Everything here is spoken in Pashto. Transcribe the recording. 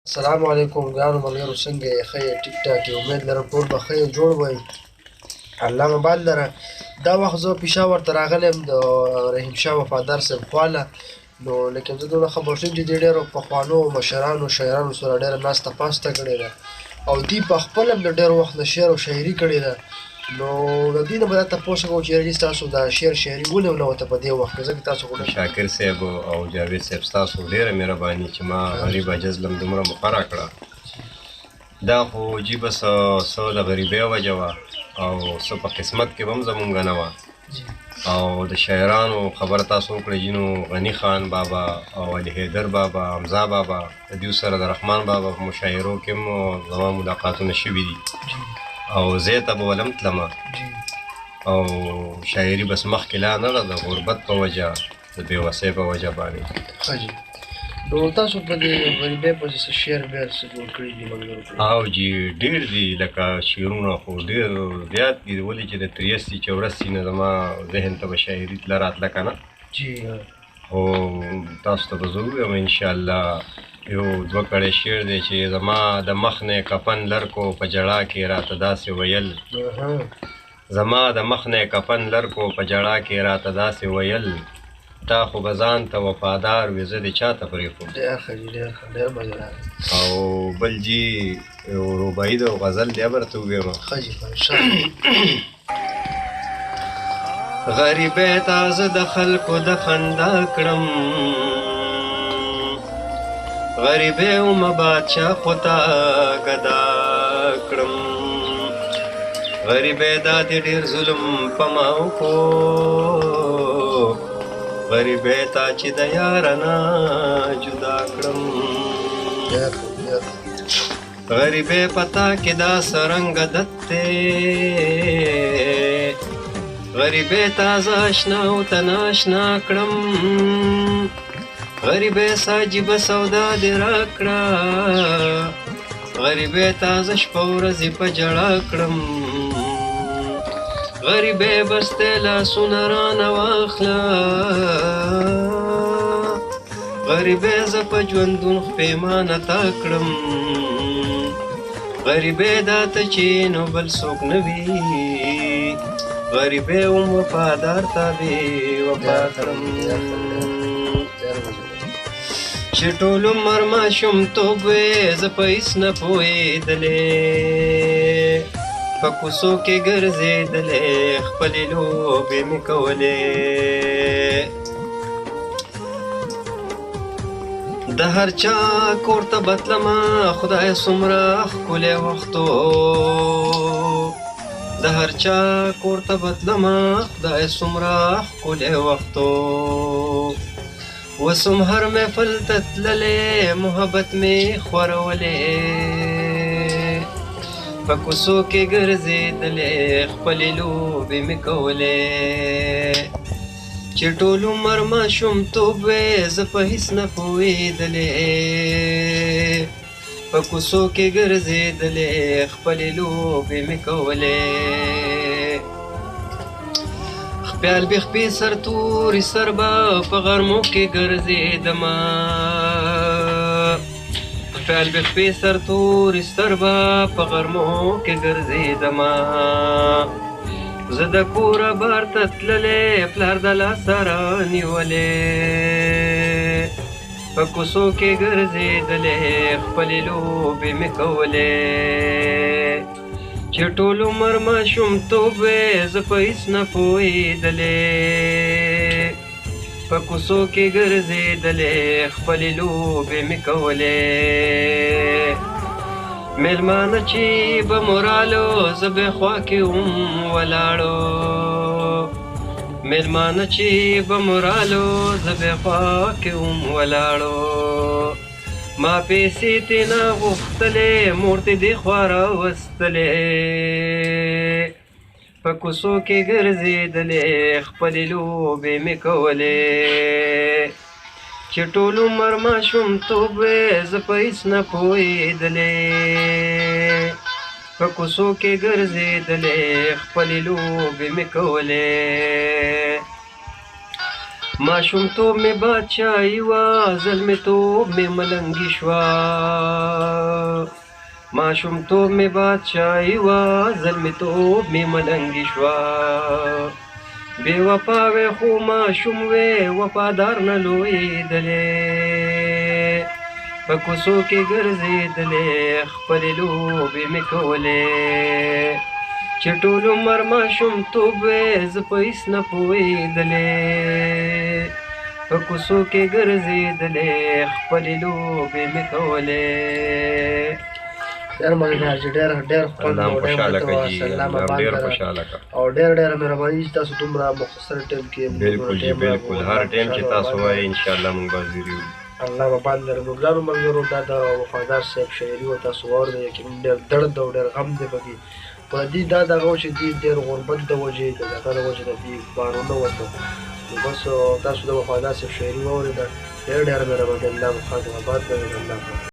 السلام علیکم ګرانو ملګرو، څنګه یې؟ ښه یې؟ ټیک ټاک یې؟ امید لرم ټول به ښه یې جوړ وئ. الله مبال لره. دا وخت زه پېښور ته راغلی یم د رحیم شاه وفادار صاحب خواله. نو لیکن زه دومره خبر شوم چې دې ډېرو پخوانو مشرانو شاعرانو سره ډېره ناسته پاسته کړې ده او دوی په خپله هم د ډېر وخت نه شعر او شاعري کړې ده. نو د دوی نه به دا تپوس کوم چې یاره ستاسو دا شعر شاعري ولې ونوته په دې وخت کې؟ ځکه تاسو خو شاکر صاحب او جاوید صاحب ستاسو ډېره مهرباني چې ما غریب عجز لم دومره موقع راکړه. دا خو عجیبه څه د غریبۍ وجه وه او څه په قسمت کې به هم زمونږ نه وه. او د شاعرانو خبره تاسو وکړئ جینو غني خان بابا او علي حیدر بابا، حمزه بابا، د دوی سره د رحمان بابا په مشاعرو کې هم زما ملاقاتونه شوي دي او ځای ته به ولم تلمه او شاعري بس مخکې لا نه ده، د غربت په وجه، د بېوسۍ په وجه باندې. ښه جي. نو تاسو په دې غریبۍ پسې څه شعر بیا څه جوړ کړي دي ملګرو؟ او جي ډېر دي، لکه شعرونه خو ډېر زیات دي، ولې چې د 83 84 نه زما ذهن ته به شاعري تله راتله که نه. جي. خو تاسو ته به زه ووایم انشاءالله یو دوه کړی شعر دی چې زما د مخ نه کفن لرکو په ژړا کې راته داسې ویل، زما د مخ نه کفن لرکو په ژړا کې راته داسې ویل، تا خو به ځان ته وفادار وې زه دې چا ته پرېښود. ډېر ښه جي، ډېر ښه، ډېر مزه. او بل جي یو رباعي ده او غزل دی، به درته ووایم. ښه جي، انشاءالله. غریبۍ ته زه د خلکو د خندا کړم، غریبۍ ومه بادشاه خو ته ګدا کړم، غریبۍ دا دې ډېر ظلم په ما وکړو، غریبۍ تا چې د یاره نه جدا کړم، غریبۍ په تا کې دا څرنګه عادت دی، غریبۍ تا زه اشنا او ته ناشنا کړم، غریبۍ څه عجیبه سودا دې راکړه، غریبۍ تا زه شپه ورځې په ژړا کړم، غریبۍ بس ته لاسونه رانه واخله، غریبۍ زه په ژوندون پښېمانه تا کړم، غریبۍ دا ته چې نو بل څوک نه وي، غریبۍ هم وفادار تابع وفا کړم، چې ټول عمر ماشومتوب وې زه په هېڅ نه پوهېدلې، په کوڅو کې ګرځېدلې خپلې لوبې مې کولې، د هر چا کور ته به تلمه خدای څومره ښکلی وخت و، د هر چا کور ته به تلمه خدای څومره ښکلی وخت و، اوس هم هر محفل ته تللی محبت مې خورولې، په کوڅو کې ګرځېدلې خپلې لوبې مې کولې، چې ټول عمر ماشومتوب وې زه په هېڅ نه پوهېدلې، په کوڅو کې ګرځېدلې خپلې لوبې مې کولې، خپیال بې خپې سرتورې سر به په غرمو کې ګرځېدمه، خپیال بې خپې سرتورې سر به په غرمو کې ګرځېدمه، زه د کوره بار ته تللی پلار د لاسه رانیولې، په کوڅو کې ګرځېدلې خپلې لوبې مې کولې، چې ټول عمر ماشومتوب وې زه په هېڅ نه پوهېدلې، په کوڅو کې ګرځېدلې خپلې لوبې مې کولې، مېلمانه چې به مو رالو زه بې خوا کې هم ولاړو، مېلمانه چې به مو رالو زه بې خوا کې هم ولاړو، ما پیسې ترېنه غوښتلې مور ترې دې خوا راوستلې، په کوڅو کې ګرځېدلې خپلې لوبې مې کولې، چې ټول عمر ماشومتوب وې زه په هېڅ نه پوهېدلې، په کوڅو کې ګرځېدلې خپلې لوبې مې کولې، ماشومتوب مې بادشاهي وه زلمیتوب مې ملنګي شوه ماشومتوب مې بادشاهي وه زلمیتوب مې ملنګي شوه بې وفا وې خو ماشوم وې وفادار نه لویېدلې په کوڅو کې ګرځېدلې خپلې لوبې مې کولې چې ټول عمر ماشومتوب وې زه په هېڅ نه پوهېدلې په کوڅو کې ګرځېدلې خپلې لوبې مې کولې ډېر مزیدار چې ډېر خوند الله او ډېر خوشحاله متوا کړي سلام الله آباد ډېر لره. خوشحاله کړه او ډېر مهرباني چې تاسو دومره مختصر ټایم کې بالکل جی بالکل هر ټایم چې تاسو وایي انشاءالله موږ به حاضر یو الله به باندې لري نو ګرانو ملګرو دا د وفادار صاحب شاعري و تاسو واورئ یقینا ډېر درد او ډېر غم دی پکې په دې دا دغه و چې دې ډېر غربت د وجې د دغه د وجې د دې بارونه وته نو بس تاسو د وفادار صاحب شاعري واورئ ډېر مهرباني الله به خاطر آباد کړي الله